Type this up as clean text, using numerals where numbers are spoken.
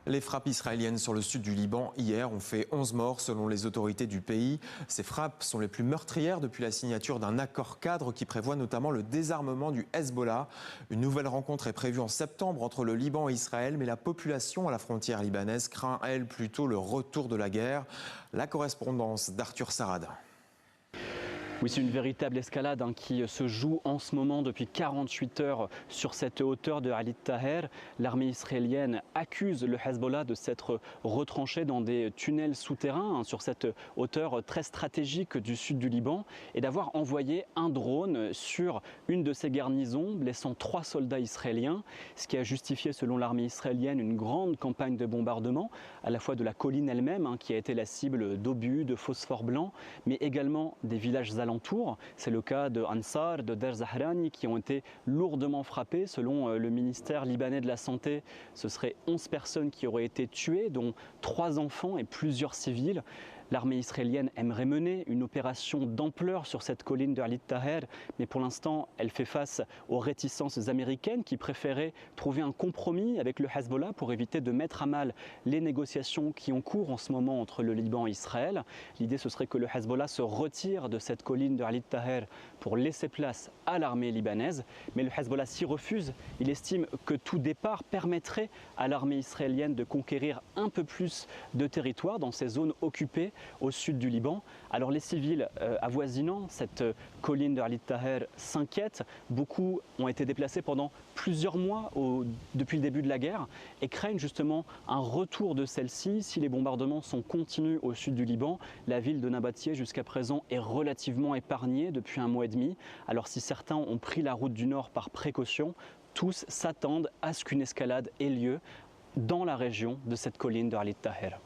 Les frappes israéliennes sur le sud du Liban hier ont fait 11 morts selon les autorités du pays. Ces frappes sont les plus meurtrières depuis la signature d'un accord cadre qui prévoit notamment le désarmement du Hezbollah. Une nouvelle rencontre est prévue en septembre entre le Liban et Israël, mais la population à la frontière libanaise craint, elle, plutôt le retour de la guerre. La correspondance d'Arthur Sarad. Oui, c'est une véritable escalade qui se joue en ce moment depuis 48 heures sur cette hauteur de Alit Taher. L'armée israélienne accuse le Hezbollah de s'être retranché dans des tunnels souterrains sur cette hauteur très stratégique du sud du Liban et d'avoir envoyé un drone sur une de ces garnisons, blessant 3 soldats israéliens, ce qui a justifié selon l'armée israélienne une grande campagne de bombardement, à la fois de la colline elle-même qui a été la cible d'obus, de phosphore blanc, mais également des villages alentours. C'est le cas de Ansar, de Der Zahrani qui ont été lourdement frappés. Selon le ministère libanais de la Santé, ce seraient 11 personnes qui auraient été tuées, dont 3 enfants et plusieurs civils. L'armée israélienne aimerait mener une opération d'ampleur sur cette colline de Alit Taher, mais pour l'instant, elle fait face aux réticences américaines qui préféraient trouver un compromis avec le Hezbollah pour éviter de mettre à mal les négociations qui ont cours en ce moment entre le Liban et Israël. L'idée, ce serait que le Hezbollah se retire de cette colline de Alit Taher pour laisser place à l'armée libanaise, mais le Hezbollah s'y refuse. Il estime que tout départ permettrait à l'armée israélienne de conquérir un peu plus de territoire dans ces zones occupées au sud du Liban. Alors les civils avoisinant cette colline de Alit Taher s'inquiètent. Beaucoup ont été déplacés pendant plusieurs mois depuis le début de la guerre et craignent justement un retour de celle-ci si les bombardements sont continus au sud du Liban. La ville de Nabatieh jusqu'à présent est relativement épargnée depuis un mois et demi. Alors si certains ont pris la route du nord par précaution, tous s'attendent à ce qu'une escalade ait lieu dans la région de cette colline de Alit Taher.